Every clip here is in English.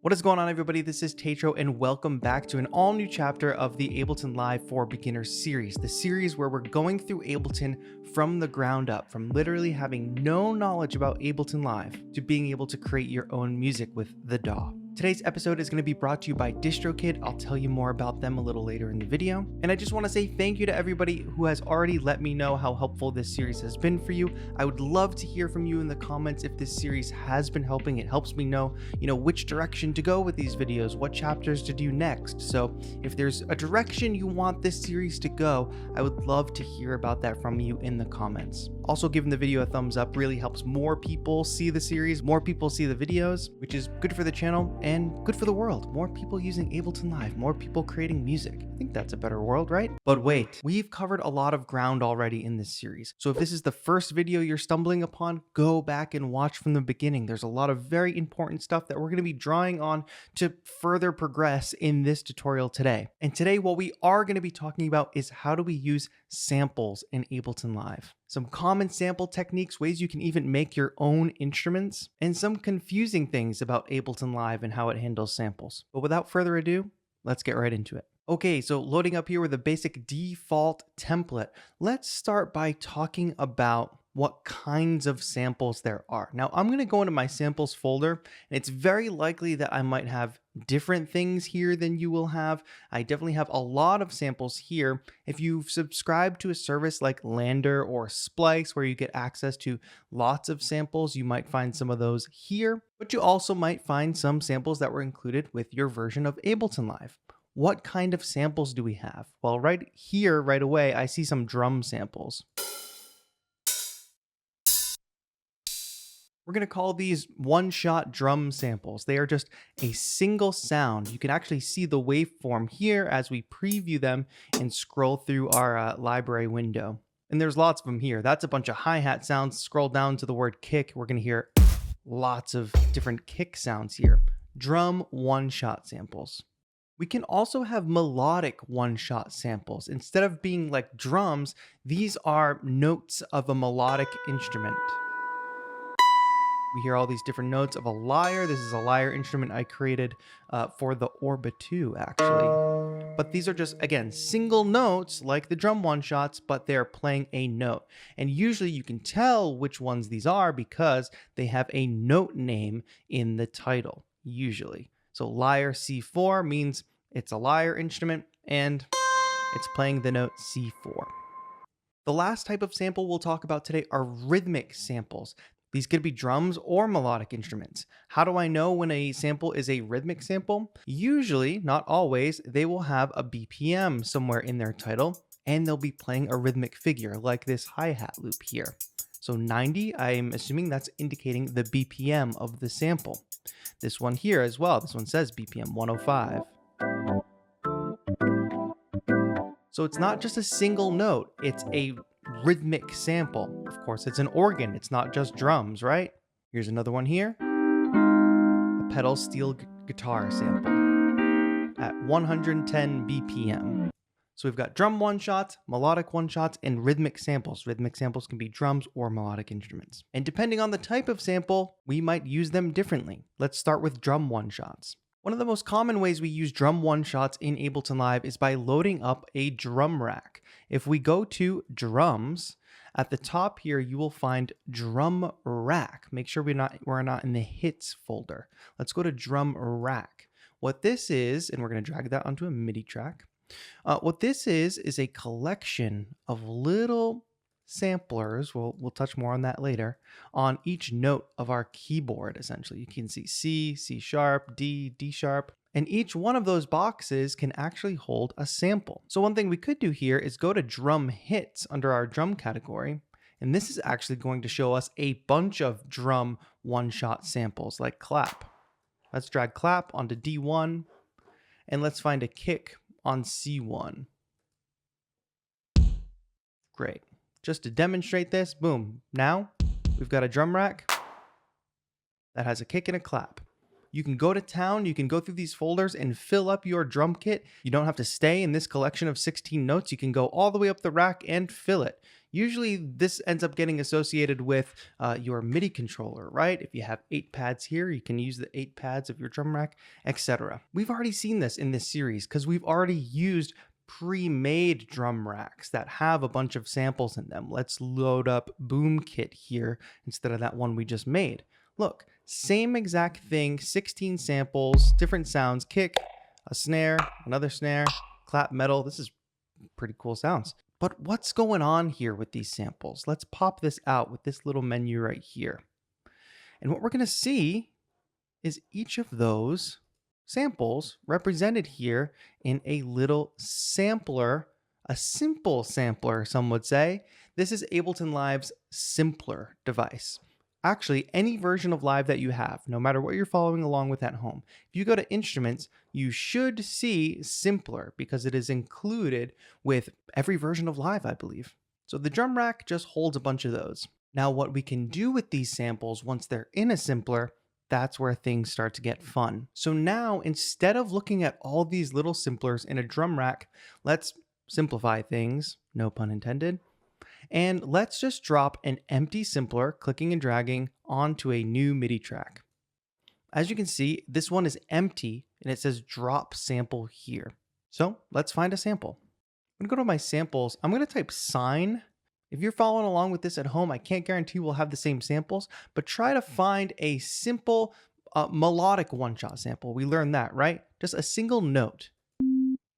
What is going on, everybody? This is TAETRO, and welcome back to an all-new chapter of the Ableton Live for Beginners series, the series where we're going through Ableton from the ground up, from literally having no knowledge about Ableton Live to being able to create your own music with the DAW. Today's episode is going to be brought to you by DistroKid. I'll tell you more about them a little later in the video. And I just want to say thank you to everybody who has already let me know how helpful this series has been for you. I would love to hear from you in the comments if this series has been helping. It helps me know, which direction to go with these videos, what chapters to do next. So if there's a direction you want this series to go, I would love to hear about that from you in the comments. Also, giving the video a thumbs up really helps more people see the series, more people see the videos, which is good for the channel and good for the world. More people using Ableton Live, more people creating music. I think that's a better world, right? But wait, we've covered a lot of ground already in this series. So if this is the first video you're stumbling upon, go back and watch from the beginning. There's a lot of very important stuff that we're going to be drawing on to further progress in this tutorial today. And today, what we are going to be talking about is how do we use samples in Ableton Live. Some common sample techniques, ways you can even make your own instruments, and some confusing things about Ableton Live and how it handles samples. But without further ado, let's get right into it. Okay, so loading up here with a basic default template, let's start by talking about what kinds of samples there are. Now, I'm going to go into my samples folder, and it's very likely that I might have different things here than you will have. I definitely have a lot of samples here. If you've subscribed to a service like Lander or Splice, where you get access to lots of samples, you might find some of those here, but you also might find some samples that were included with your version of Ableton Live. What kind of samples do we have? Well, right here, right away, I see some drum samples. We're going to call these one-shot drum samples. They are just a single sound. You can actually see the waveform here as we preview them and scroll through our library window. And there's lots of them here. That's a bunch of hi-hat sounds. Scroll down to the word kick. We're going to hear lots of different kick sounds here. Drum one-shot samples. We can also have melodic one-shot samples. Instead of being like drums, these are notes of a melodic instrument. We hear all these different notes of a lyre. This is a lyre instrument I created for the Orba 2, actually. But these are just, again, single notes like the drum one-shots, but they're playing a note. And usually you can tell which ones these are because they have a note name in the title, usually. So lyre C4 means it's a lyre instrument and it's playing the note C4. The last type of sample we'll talk about today are rhythmic samples. These could be drums or melodic instruments. How do I know when a sample is a rhythmic sample? Usually, not always, they will have a BPM somewhere in their title, and they'll be playing a rhythmic figure like this hi-hat loop here. So 90, I'm assuming that's indicating the BPM of the sample. This one here as well, this one says BPM 105. So it's not just a single note, it's a rhythmic sample. Of course, it's an organ. It's not just drums, right? Here's another one here. A pedal steel guitar sample at 110 BPM. So we've got drum one-shots, melodic one-shots, and rhythmic samples. Rhythmic samples can be drums or melodic instruments. And depending on the type of sample, we might use them differently. Let's start with drum one-shots. One of the most common ways we use drum one-shots in Ableton Live is by loading up a drum rack. If we go to drums, at the top here, you will find drum rack. Make sure we're not in the hits folder. Let's go to drum rack. What this is, and we're going to drag that onto a MIDI track. What this is a collection of little samplers, we'll touch more on that later, on each note of our keyboard, essentially. You can see C, C sharp, D, D sharp, and each one of those boxes can actually hold a sample. So one thing we could do here is go to drum hits under our drum category, and this is actually going to show us a bunch of drum one-shot samples like clap. Let's drag clap onto D1, and let's find a kick on C1. Great. Just to demonstrate this, boom. Now we've got a drum rack that has a kick and a clap. You can go to town, you can go through these folders and fill up your drum kit. You don't have to stay in this collection of 16 notes. You can go all the way up the rack and fill it. Usually this ends up getting associated with your MIDI controller, right? If you have 8 pads here, you can use the 8 pads of your drum rack, etc. We've already seen this in this series because we've already used pre-made drum racks that have a bunch of samples in them. Let's load up Boom Kit here instead of that one we just made. Look, same exact thing, 16 samples, different sounds, kick, a snare, another snare, clap metal. This is pretty cool sounds. But what's going on here with these samples? Let's pop this out with this little menu right here. And what we're going to see is each of those samples represented here in a little sampler, a simple sampler, some would say. This is Ableton Live's simpler device. Actually, any version of Live that you have, no matter what you're following along with at home, if you go to Instruments, you should see Simpler because it is included with every version of Live, I believe. So the drum rack just holds a bunch of those. Now, what we can do with these samples once they're in a Simpler, that's where things start to get fun. So now, instead of looking at all these little simplers in a drum rack, let's simplify things, no pun intended. And let's just drop an empty simpler, clicking and dragging, onto a new MIDI track. As you can see, this one is empty and it says drop sample here. So let's find a sample. I'm gonna go to my samples. I'm gonna type sine. If you're following along with this at home, I can't guarantee we'll have the same samples, but try to find a simple melodic one-shot sample. We learned that, right? Just a single note.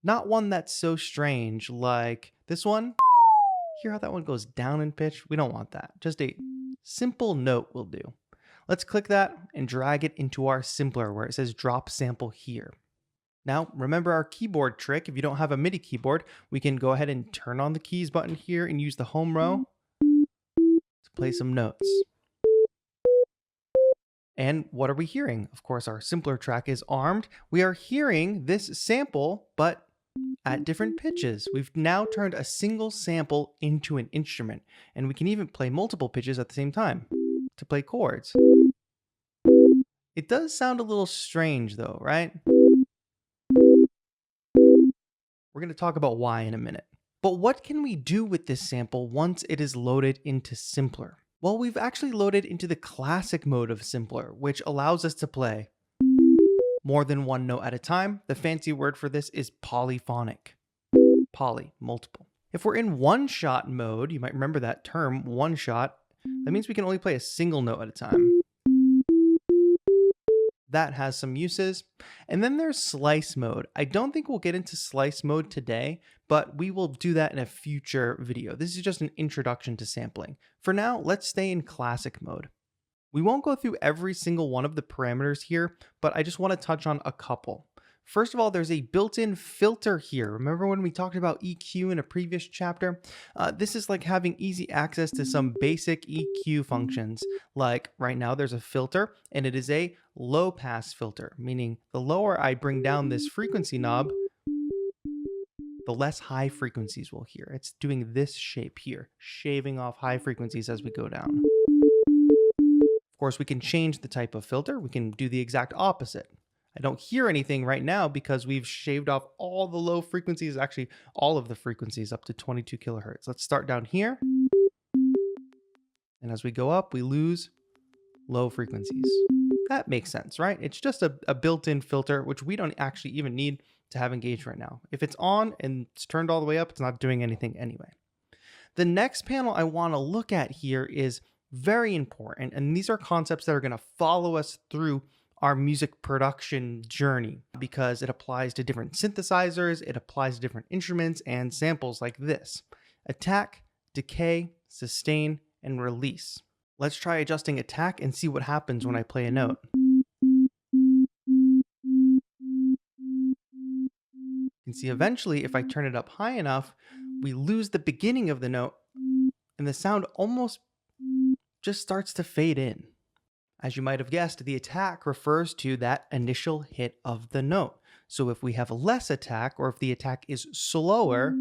Not one that's so strange like this one. Hear how that one goes down in pitch? We don't want that. Just a simple note will do. Let's click that and drag it into our simpler where it says drop sample here. Now, remember our keyboard trick. If you don't have a MIDI keyboard, we can go ahead and turn on the keys button here and use the home row to play some notes. And what are we hearing? Of course, our simpler track is armed. We are hearing this sample, but at different pitches. We've now turned a single sample into an instrument, and we can even play multiple pitches at the same time to play chords. It does sound a little strange though, right? We're going to talk about why in a minute. But what can we do with this sample once it is loaded into Simpler? Well, we've actually loaded into the classic mode of Simpler, which allows us to play more than one note at a time. The fancy word for this is polyphonic. Poly, multiple. If we're in one-shot mode, you might remember that term, one-shot, that means we can only play a single note at a time. That has some uses. And then there's slice mode. I don't think we'll get into slice mode today, but we will do that in a future video. This is just an introduction to sampling. For now, let's stay in classic mode. We won't go through every single one of the parameters here, but I just want to touch on a couple. First of all, there's a built-in filter here. Remember when we talked about EQ in a previous chapter? This is like having easy access to some basic EQ functions. Like right now there's a filter and it is a low pass filter, meaning the lower I bring down this frequency knob, the less high frequencies we'll hear. It's doing this shape here, shaving off high frequencies as we go down. Of course, we can change the type of filter. We can do the exact opposite. I don't hear anything right now because we've shaved off all the low frequencies, actually all of the frequencies up to 22 kilohertz. Let's start down here. And as we go up, we lose low frequencies. That makes sense, right? It's just a built-in filter, which we don't actually even need to have engaged right now. If it's on and it's turned all the way up, it's not doing anything anyway. The next panel I want to look at here is very important, and these are concepts that are going to follow us through our music production journey because it applies to different synthesizers, it applies to different instruments and samples like this: attack, decay, sustain, and release. Let's try adjusting attack and see what happens when I play a note. You can see eventually if I turn it up high enough, we lose the beginning of the note and the sound almost just starts to fade in. As you might have guessed, the attack refers to that initial hit of the note. So if we have less attack, or if the attack is slower,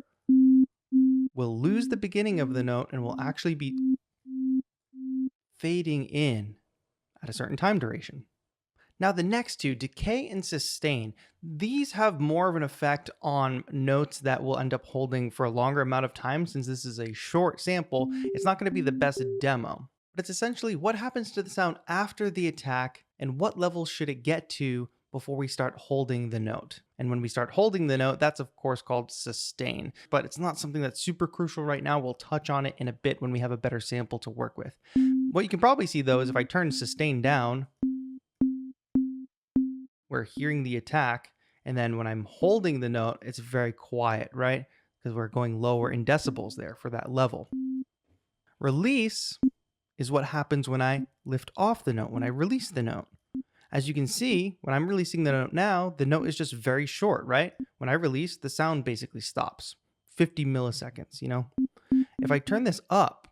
we'll lose the beginning of the note and we'll actually be fading in at a certain time duration. Now the next two, decay and sustain, these have more of an effect on notes that will end up holding for a longer amount of time. Since this is a short sample, it's not going to be the best demo. But it's essentially what happens to the sound after the attack and what level should it get to before we start holding the note. And when we start holding the note, that's of course called sustain. But it's not something that's super crucial right now. We'll touch on it in a bit when we have a better sample to work with. What you can probably see though is if I turn sustain down, we're hearing the attack, and then when I'm holding the note, it's very quiet, right? Because we're going lower in decibels there for that level. Release is what happens when I lift off the note, when I release the note. As you can see, when I'm releasing the note now, the note is just very short, right? When I release, the sound basically stops. 50 milliseconds, you know? If I turn this up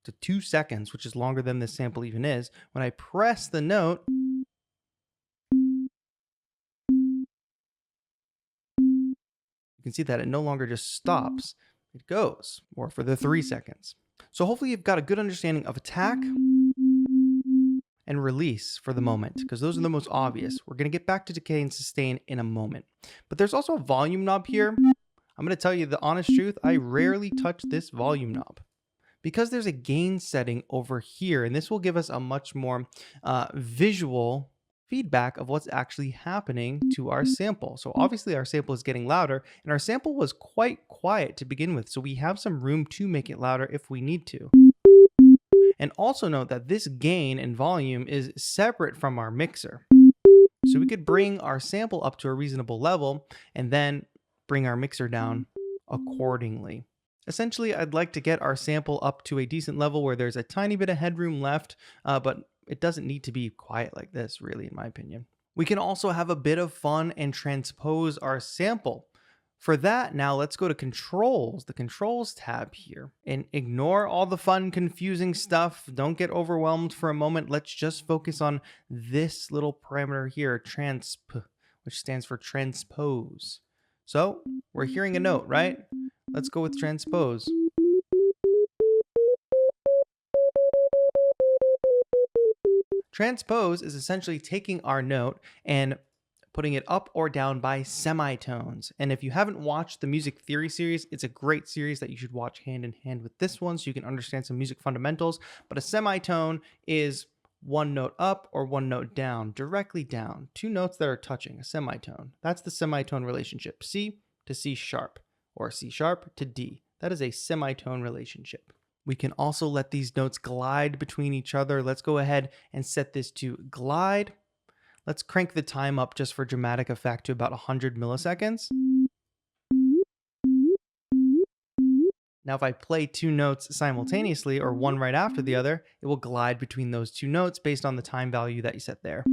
to 2 seconds, which is longer than this sample even is, when I press the note, you can see that it no longer just stops, it goes, or for the 3 seconds. So hopefully you've got a good understanding of attack and release for the moment, because those are the most obvious. We're going to get back to decay and sustain in a moment. But there's also a volume knob here. I'm going to tell you the honest truth, I rarely touch this volume knob, because there's a gain setting over here, and this will give us a much more visual feedback of what's actually happening to our sample. So obviously our sample is getting louder, and our sample was quite quiet to begin with, so we have some room to make it louder if we need to. And also note that this gain and volume is separate from our mixer. So we could bring our sample up to a reasonable level and then bring our mixer down accordingly. Essentially, I'd like to get our sample up to a decent level where there's a tiny bit of headroom left, but it doesn't need to be quiet like this, really, in my opinion. We can also have a bit of fun and transpose our sample. For that, now let's go to controls, the controls tab here, and ignore all the fun, confusing stuff. Don't get overwhelmed for a moment. Let's just focus on this little parameter here, transp, which stands for transpose. So we're hearing a note, right? Let's go with transpose. Transpose is essentially taking our note and putting it up or down by semitones. And if you haven't watched the music theory series, it's a great series that you should watch hand in hand with this one so you can understand some music fundamentals. But a semitone is one note up or one note down, directly down. Two notes that are touching, a semitone. That's the semitone relationship, C to C sharp or C sharp to D. That is a semitone relationship. We can also let these notes glide between each other. Let's go ahead and set this to glide. Let's crank the time up just for dramatic effect to about 100 milliseconds. Now, if I play two notes simultaneously or one right after the other, it will glide between those two notes based on the time value that you set there.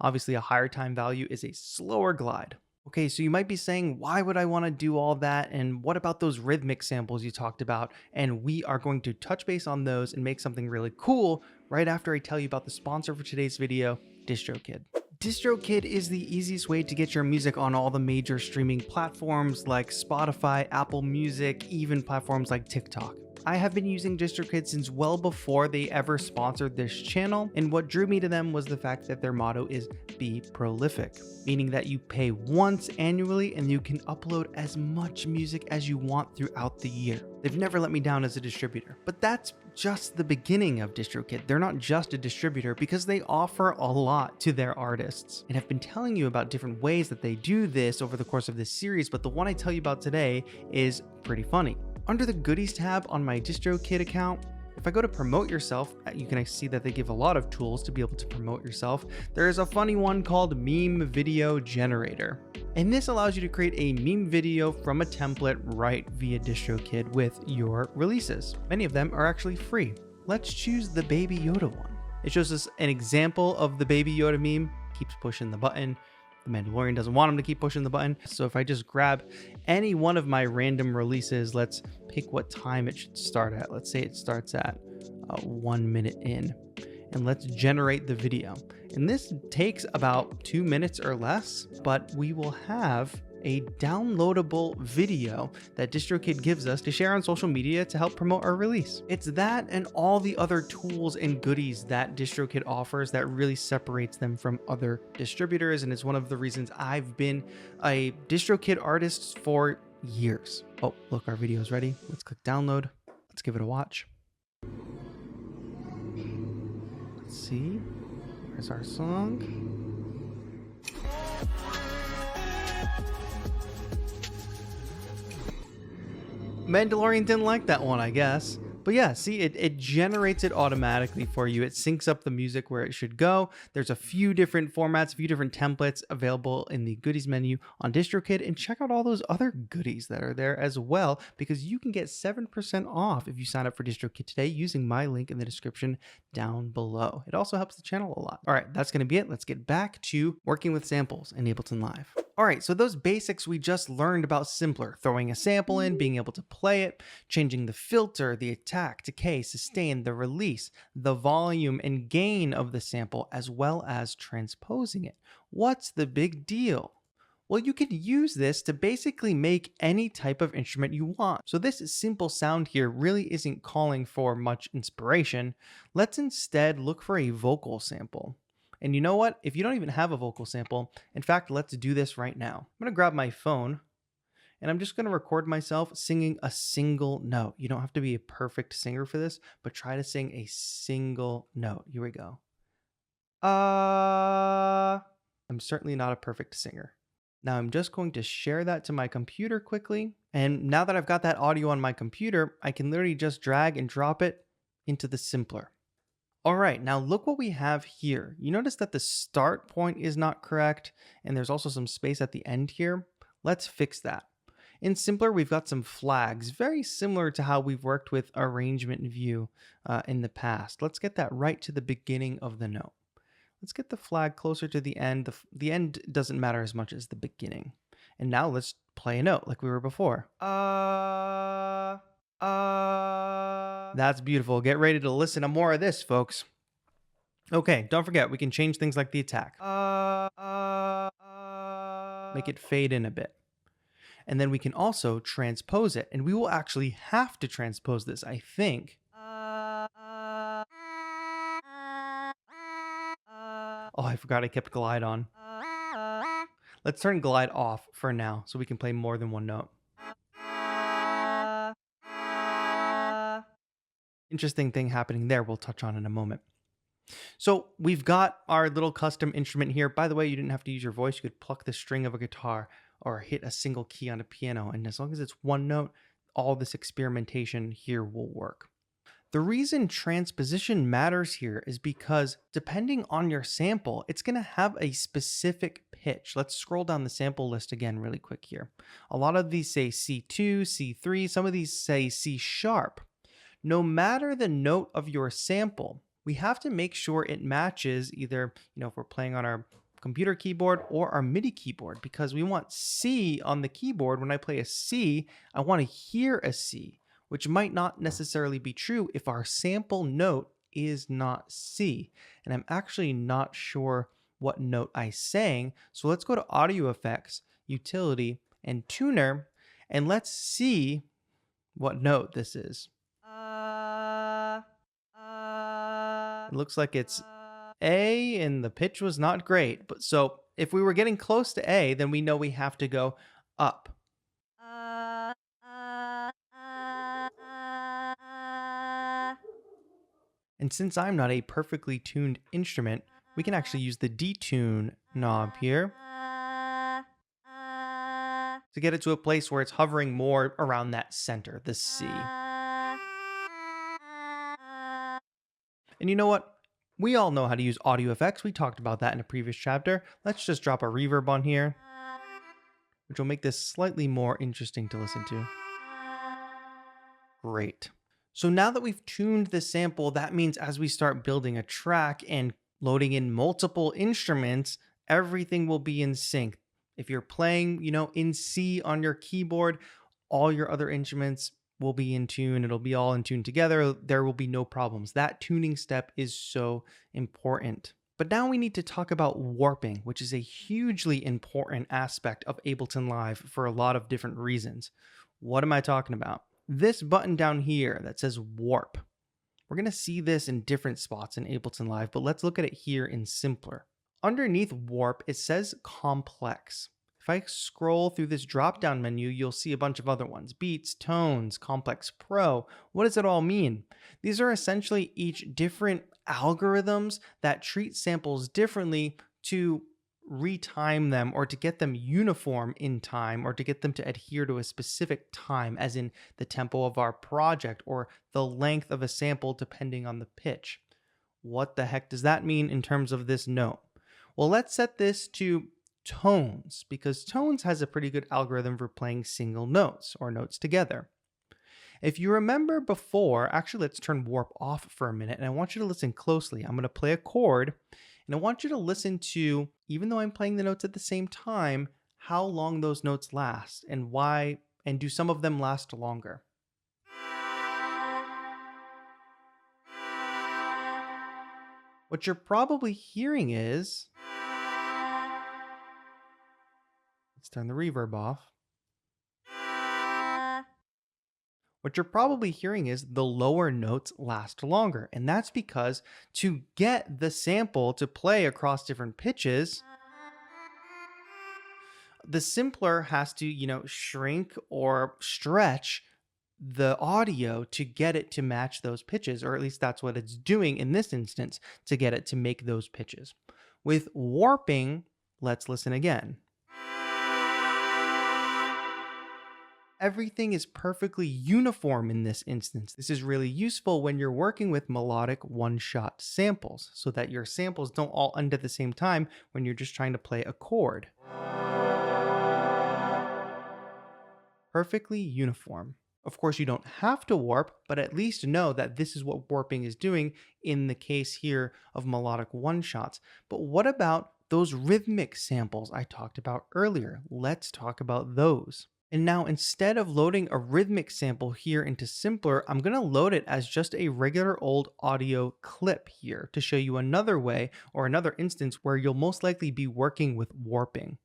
Obviously, a higher time value is a slower glide. Okay, so you might be saying, why would I want to do all that? And what about those rhythmic samples you talked about? And we are going to touch base on those and make something really cool right after I tell you about the sponsor for today's video, DistroKid. DistroKid is the easiest way to get your music on all the major streaming platforms like Spotify, Apple Music, even platforms like TikTok. I have been using DistroKid since well before they ever sponsored this channel, and what drew me to them was the fact that their motto is be prolific, meaning that you pay once annually and you can upload as much music as you want throughout the year. They've never let me down as a distributor, but that's just the beginning of DistroKid. They're not just a distributor because they offer a lot to their artists, and I've been telling you about different ways that they do this over the course of this series, but the one I tell you about today is pretty funny. Under the goodies tab on my DistroKid account, if I go to promote yourself, you can see that they give a lot of tools to be able to promote yourself. There is a funny one called Meme Video Generator. And this allows you to create a meme video from a template right via DistroKid with your releases. Many of them are actually free. Let's choose the Baby Yoda one. It shows us an example of the Baby Yoda meme. Keeps pushing the button. The Mandalorian doesn't want him to keep pushing the button. So if I just grab any one of my random releases, let's pick what time it should start at. Let's say it starts at 1 minute in, and let's generate the video. And this takes about 2 minutes or less, but we will have a downloadable video that DistroKid gives us to share on social media to help promote our release. It's that and all the other tools and goodies that DistroKid offers that really separates them from other distributors, and it's one of the reasons I've been a DistroKid artist for years. Oh, look, our video is ready. Let's click download. Let's give it a watch. Let's see. Where's our song? Mandalorian didn't like that one, I guess. But yeah, see, it generates it automatically for you. It syncs up the music where it should go. There's a few different formats, a few different templates available in the goodies menu on DistroKid. And check out all those other goodies that are there as well, because you can get 7% off if you sign up for DistroKid today using my link in the description down below. It also helps the channel a lot. All right, that's going to be it. Let's get back to working with samples in Ableton Live. All right, so those basics we just learned about simpler, throwing a sample in, being able to play it, changing the filter, the attack, decay, sustain, the release, the volume and gain of the sample, as well as transposing it. What's the big deal? Well, you could use this to basically make any type of instrument you want. So this simple sound here really isn't calling for much inspiration. Let's instead look for a vocal sample. And you know what? If you don't even have a vocal sample, in fact, let's do this right now. I'm gonna grab my phone and I'm just gonna record myself singing a single note. You don't have to be a perfect singer for this, but try to sing a single note. Here we go. I'm certainly not a perfect singer. Now I'm just going to share that to my computer quickly. And now that I've got that audio on my computer, I can literally just drag and drop it into the simpler. All right, now look what we have here. You notice that the start point is not correct, and there's also some space at the end here. Let's fix that. In Simpler, we've got some flags, very similar to how we've worked with Arrangement View in the past. Let's get that right to the beginning of the note. Let's get the flag closer to the end. The end doesn't matter as much as the beginning. And now let's play a note like we were before. That's beautiful. Get ready to listen to more of this, folks. Okay, don't forget, we can change things like the attack. Make it fade in a bit. And then we can also transpose it. And we will actually have to transpose this, I think. Oh, I forgot I kept glide on. Let's turn glide off for now so we can play more than one note. Interesting thing happening there we'll touch on in a moment. So we've got our little custom instrument here. By the way, you didn't have to use your voice. You could pluck the string of a guitar or hit a single key on a piano. And as long as it's one note, all this experimentation here will work. The reason transposition matters here is because depending on your sample, it's going to have a specific pitch. Let's scroll down the sample list again really quick here. A lot of these say C2, C3, some of these say C sharp. No matter the note of your sample, we have to make sure it matches either, if we're playing on our computer keyboard or our MIDI keyboard, because we want C on the keyboard. When I play a C, I want to hear a C, which might not necessarily be true if our sample note is not C. And I'm actually not sure what note I sang. So let's go to Audio Effects, Utility, and Tuner, and let's see what note this is. It looks like it's A, and the pitch was not great. But so if we were getting close to A, then we know we have to go up. And since I'm not a perfectly tuned instrument, we can actually use the detune knob here to get it to a place where it's hovering more around that center, the C. And you know what? We all know how to use audio effects. We talked about that in a previous chapter. Let's just drop a reverb on here, which will make this slightly more interesting to listen to. Great. So now that we've tuned the sample, that means as we start building a track and loading in multiple instruments, everything will be in sync. If you're playing, in C on your keyboard, all your other instruments will be in tune. It'll be all in tune together. There will be no problems. That tuning step is so important. But now we need to talk about warping, which is a hugely important aspect of Ableton Live for a lot of different reasons. What am I talking about? This button down here that says warp. We're going to see this in different spots in Ableton Live, but let's look at it here in simpler. Underneath warp, it says complex. If I scroll through this drop-down menu, you'll see a bunch of other ones. Beats, tones, complex pro. What does it all mean? These are essentially each different algorithms that treat samples differently to retime them or to get them uniform in time or to get them to adhere to a specific time, as in the tempo of our project or the length of a sample depending on the pitch. What the heck does that mean in terms of this note? Well, let's set this to tones, because tones has a pretty good algorithm for playing single notes or notes together. If you remember before, actually let's turn warp off for a minute and I want you to listen closely. I'm going to play a chord and I want you to listen to, even though I'm playing the notes at the same time, how long those notes last and why, and do some of them last longer. What you're probably hearing is, let's turn the reverb off. What you're probably hearing is the lower notes last longer. And that's because to get the sample to play across different pitches, the simpler has to, shrink or stretch the audio to get it to match those pitches, or at least that's what it's doing in this instance to get it to make those pitches. With warping, let's listen again. Everything is perfectly uniform in this instance. This is really useful when you're working with melodic one-shot samples, so that your samples don't all end at the same time when you're just trying to play a chord. Perfectly uniform. Of course, you don't have to warp, but at least know that this is what warping is doing in the case here of melodic one-shots. But what about those rhythmic samples I talked about earlier? Let's talk about those. And now instead of loading a rhythmic sample here into Simpler, I'm going to load it as just a regular old audio clip here to show you another way or another instance where you'll most likely be working with warping.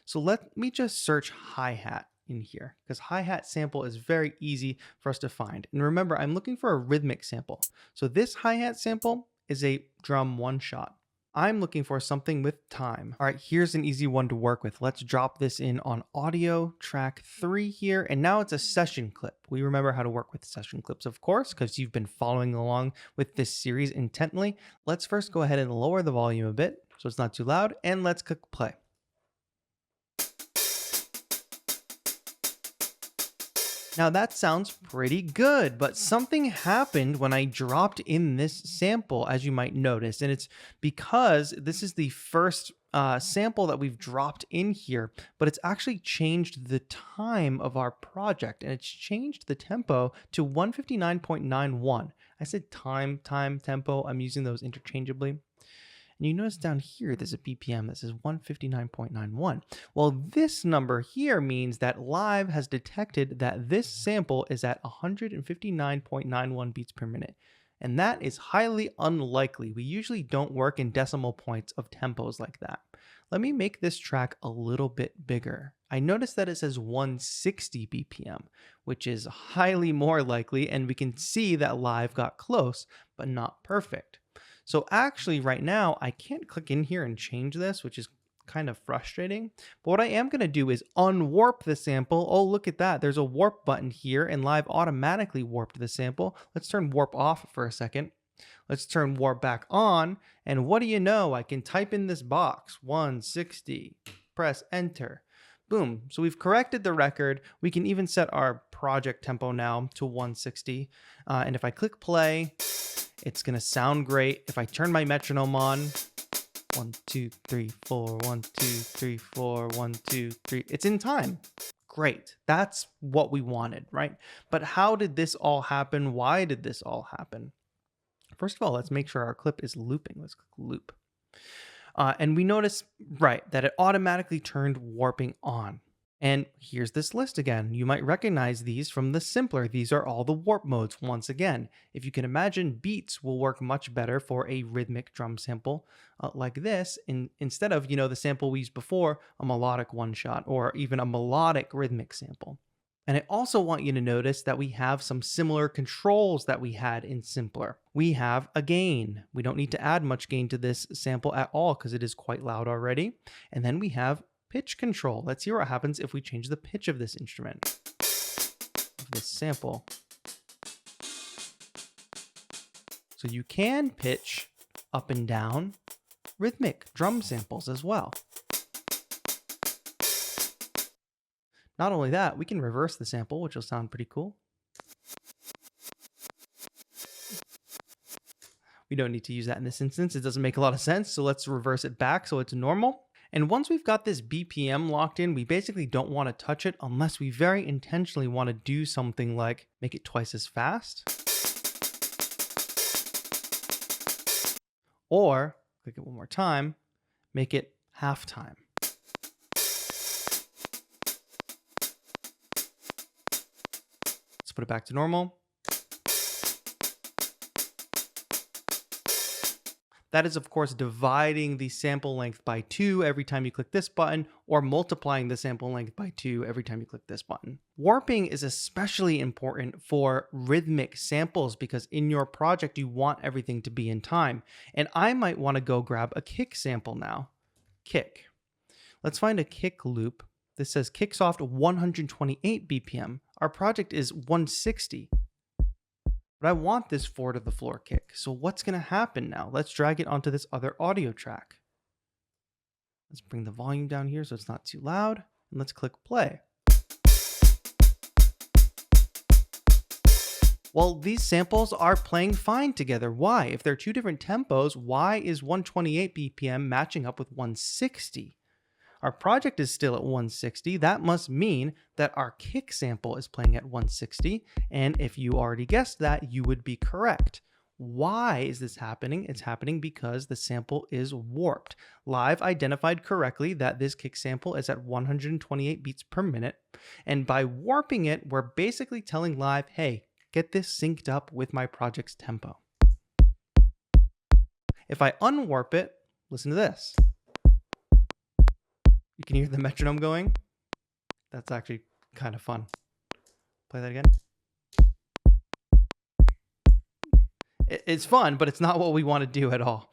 So let me just search hi-hat in here, because hi-hat sample is very easy for us to find. And remember, I'm looking for a rhythmic sample. So this hi-hat sample is a drum one shot. I'm looking for something with time. All right, here's an easy one to work with. Let's drop this in on audio track 3 here. And now it's a session clip. We remember how to work with session clips, of course, because you've been following along with this series intently. Let's first go ahead and lower the volume a bit so it's not too loud, and let's click play. Now that sounds pretty good, but something happened when I dropped in this sample, as you might notice, and it's because this is the first sample that we've dropped in here, but it's actually changed the time of our project, and it's changed the tempo to 159.91. I said time, tempo. I'm using those interchangeably. And you notice down here, there's a BPM that says 159.91. Well, this number here means that Live has detected that this sample is at 159.91 beats per minute. And that is highly unlikely. We usually don't work in decimal points of tempos like that. Let me make this track a little bit bigger. I notice that it says 160 BPM, which is highly more likely, and we can see that Live got close, but not perfect. So actually right now, I can't click in here and change this, which is kind of frustrating. But what I am going to do is unwarp the sample. Oh, look at that. There's a warp button here, and Live automatically warped the sample. Let's turn warp off for a second. Let's turn warp back on. And what do you know? I can type in this box, 160, press enter. Boom. So we've corrected the record. We can even set our project tempo now to 160. And if I click play, it's going to sound great. If I turn my metronome on, 1, 2, 3, 4, 1, 2, 3, 4, 1, 2, 3, it's in time. Great. That's what we wanted, right? But how did this all happen? Why did this all happen? First of all, let's make sure our clip is looping. Let's click loop. And we notice, right, that it automatically turned warping on. And here's this list again. You might recognize these from the simpler. These are all the warp modes once again. If you can imagine, beats will work much better for a rhythmic drum sample like this instead of, the sample we used before, a melodic one shot or even a melodic rhythmic sample. And I also want you to notice that we have some similar controls that we had in simpler. We have a gain. We don't need to add much gain to this sample at all because it is quite loud already. And then we have pitch control. Let's hear what happens if we change the pitch of this instrument, of this sample. So you can pitch up and down rhythmic drum samples as well. Not only that, we can reverse the sample, which will sound pretty cool. We don't need to use that in this instance. It doesn't make a lot of sense. So let's reverse it back so it's normal. And once we've got this BPM locked in, we basically don't want to touch it unless we very intentionally want to do something like make it twice as fast. Or, click it one more time, make it half time. Let's put it back to normal. That is, of course, dividing the sample length by 2 every time you click this button, or multiplying the sample length by 2 every time you click this button. Warping is especially important for rhythmic samples because in your project, you want everything to be in time. And I might want to go grab a kick sample now. Kick. Let's find a kick loop. This says kick soft 128 BPM. Our project is 160. But I want this 4 to the floor kick. So what's going to happen now? Let's drag it onto this other audio track. Let's bring the volume down here so it's not too loud. And let's click play. Well, these samples are playing fine together. Why? If they're two different tempos, why is 128 BPM matching up with 160? Our project is still at 160. That must mean that our kick sample is playing at 160. And if you already guessed that, you would be correct. Why is this happening? It's happening because the sample is warped. Live identified correctly that this kick sample is at 128 beats per minute. And by warping it, we're basically telling Live, hey, get this synced up with my project's tempo. If I unwarp it, listen to this. You can hear the metronome going. That's actually kind of fun. Play that again. It's fun, but it's not what we want to do at all.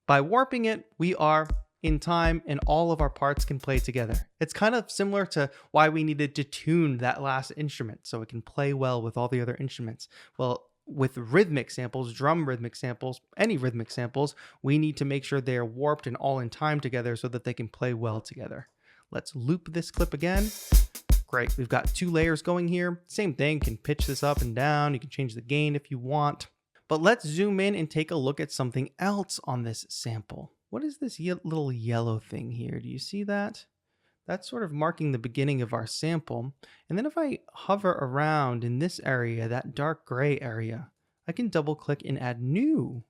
By warping it, we are in time and all of our parts can play together. It's kind of similar to why we needed to tune that last instrument so it can play well with all the other instruments. Well, with rhythmic samples, drum rhythmic samples, any rhythmic samples, we need to make sure they're warped and all in time together so that they can play well together. Let's loop this clip again. Great, we've got 2 layers going here. Same thing, can pitch this up and down. You can change the gain if you want. But let's zoom in and take a look at something else on this sample. What is this little yellow thing here? Do you see that? That's sort of marking the beginning of our sample. And then if I hover around in this area, that dark gray area, I can double click and add new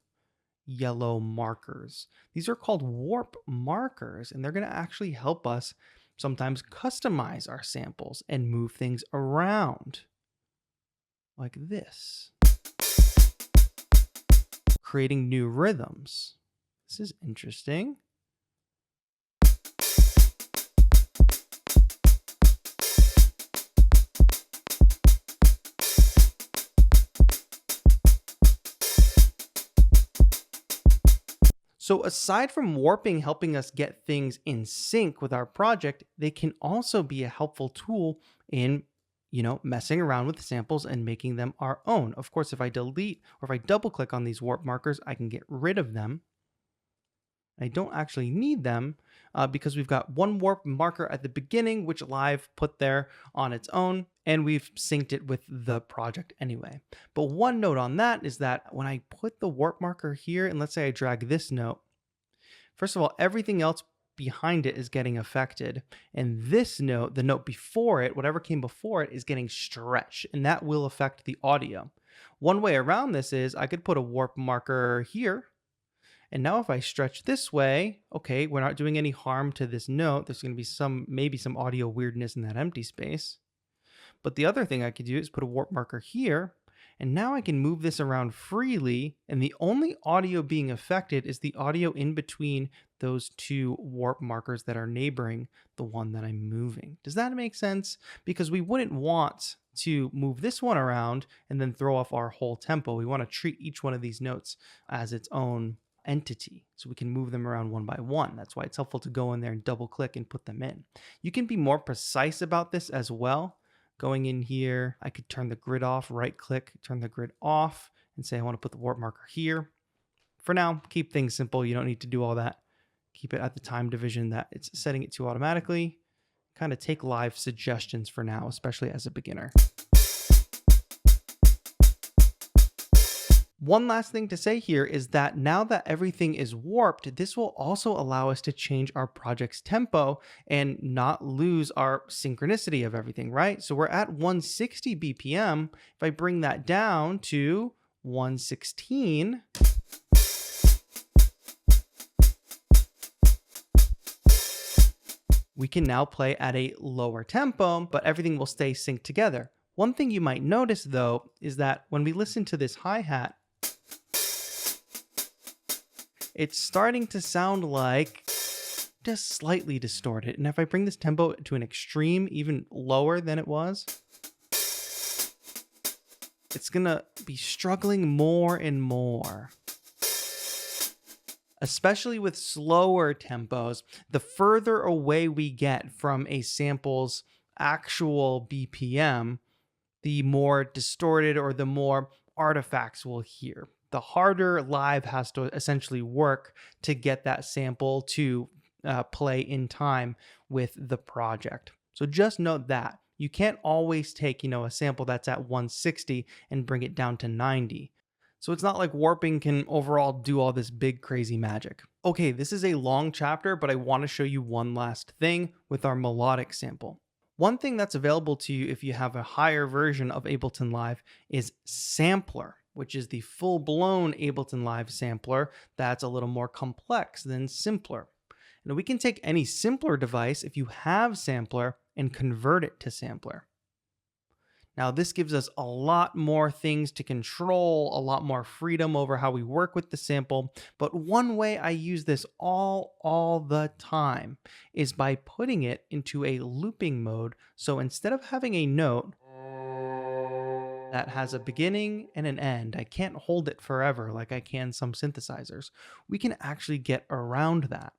yellow markers. These are called warp markers, and they're going to actually help us sometimes customize our samples and move things around like this, creating new rhythms. This is interesting. So aside from warping helping us get things in sync with our project, they can also be a helpful tool in, messing around with samples and making them our own. Of course, if I delete or if I double click on these warp markers, I can get rid of them. I don't actually need them because we've got one warp marker at the beginning, which Live put there on its own, and we've synced it with the project anyway. But one note on that is that when I put the warp marker here, and let's say I drag this note, first of all, everything else behind it is getting affected. And this note, the note before it, whatever came before it, is getting stretched, and that will affect the audio. One way around this is I could put a warp marker here, And now if I stretch this way, okay, we're not doing any harm to this note. There's going to be maybe some audio weirdness in that empty space. But the other thing I could do is put a warp marker here. And now I can move this around freely. And the only audio being affected is the audio in between those two warp markers that are neighboring the one that I'm moving. Does that make sense? Because we wouldn't want to move this one around and then throw off our whole tempo. We want to treat each one of these notes as its own entity, so we can move them around one by one. That's why it's helpful to go in there and double click and put them in. You can be more precise about this as well. Going in here, I could turn the grid off, right click, turn the grid off, and say I want to put the warp marker here. For now, keep things simple. You don't need to do all that. Keep it at the time division that it's setting it to automatically. Kind of take live suggestions for now, especially as a beginner. One last thing to say here is that now that everything is warped, this will also allow us to change our project's tempo and not lose our synchronicity of everything, right? So we're at 160 BPM. If I bring that down to 116, we can now play at a lower tempo, but everything will stay synced together. One thing you might notice though is that when we listen to this hi-hat, it's starting to sound like just slightly distorted. And if I bring this tempo to an extreme, even lower than it was, it's gonna be struggling more and more. Especially with slower tempos, the further away we get from a sample's actual BPM, the more distorted or the more artifacts we'll hear. The harder live has to essentially work to get that sample to play in time with the project. So just note that. You can't always take, a sample that's at 160 and bring it down to 90. So it's not like warping can overall do all this big crazy magic. Okay, this is a long chapter, but I want to show you one last thing with our melodic sample. One thing that's available to you if you have a higher version of Ableton Live is Sampler, which is the full-blown Ableton Live sampler that's a little more complex than Simpler. And we can take any simpler device if you have Sampler and convert it to Sampler. Now this gives us a lot more things to control, a lot more freedom over how we work with the sample. But one way I use this all the time is by putting it into a looping mode. So instead of having a note that has a beginning and an end, I can't hold it forever like I can some synthesizers. We can actually get around that.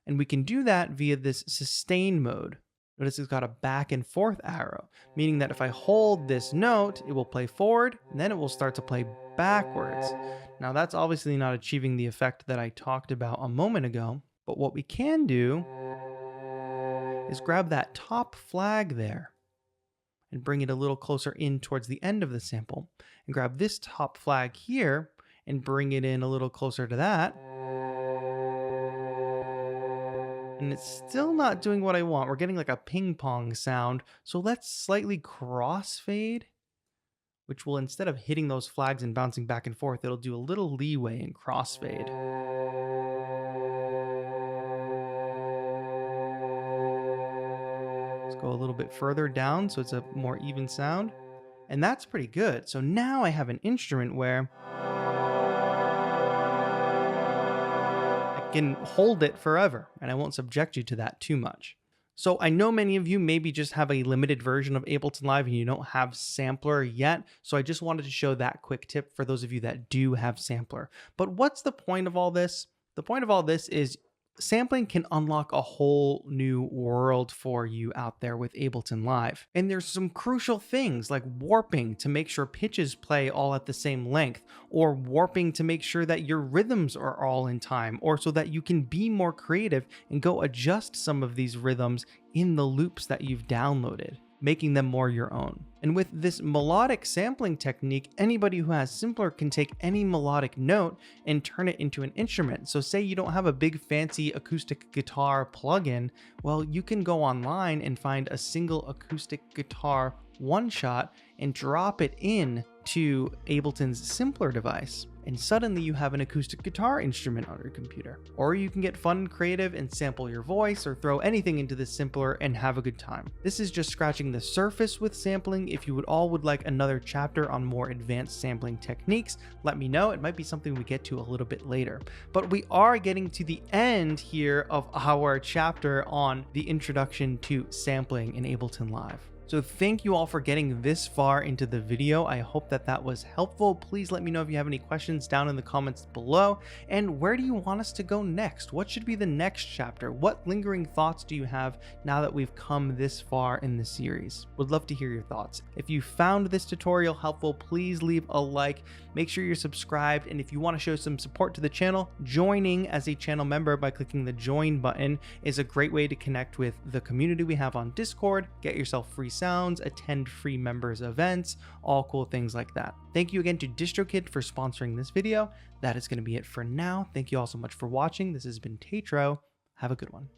And we can do that via this sustain mode. Notice it's got a back and forth arrow, meaning that if I hold this note, it will play forward, and then it will start to play backwards. Now that's obviously not achieving the effect that I talked about a moment ago, but what we can do is grab that top flag there and bring it a little closer in towards the end of the sample, and grab this top flag here and bring it in a little closer to that. And it's still not doing what I want. We're getting like a ping pong sound. So let's slightly crossfade, which will, instead of hitting those flags and bouncing back and forth, it'll do a little leeway and crossfade. Let's go a little bit further down so it's a more even sound. And that's pretty good. So now I have an instrument where can hold it forever, and I won't subject you to that too much. So I know many of you maybe just have a limited version of Ableton Live and you don't have Sampler yet, so I just wanted to show that quick tip for those of you that do have Sampler. But what's the point of all this? The point of all this is sampling can unlock a whole new world for you out there with Ableton Live. And there's some crucial things like warping to make sure pitches play all at the same length, or warping to make sure that your rhythms are all in time, or so that you can be more creative and go adjust some of these rhythms in the loops that you've downloaded, making them more your own. And with this melodic sampling technique, anybody who has Simpler can take any melodic note and turn it into an instrument. So say you don't have a big fancy acoustic guitar plugin, well, you can go online and find a single acoustic guitar one shot and drop it in to Ableton's Simpler device. and suddenly you have an acoustic guitar instrument on your computer. Or you can get fun and creative and sample your voice or throw anything into this simpler and have a good time. This is just scratching the surface with sampling. If you would like another chapter on more advanced sampling techniques, let me know. It might be something we get to a little bit later. But we are getting to the end here of our chapter on the introduction to sampling in Ableton Live. So thank you all for getting this far into the video. I hope that was helpful. Please let me know if you have any questions down in the comments below. And where do you want us to go next? What should be the next chapter? What lingering thoughts do you have now that we've come this far in the series? Would love to hear your thoughts. If you found this tutorial helpful, please leave a like. Make sure you're subscribed. And if you want to show some support to the channel, joining as a channel member by clicking the join button is a great way to connect with the community we have on Discord, get yourself free sounds, attend free members events, all cool things like that. Thank you again to DistroKid for sponsoring this video. That is going to be it for now. Thank you all so much for watching. This has been TAETRO. Have a good one.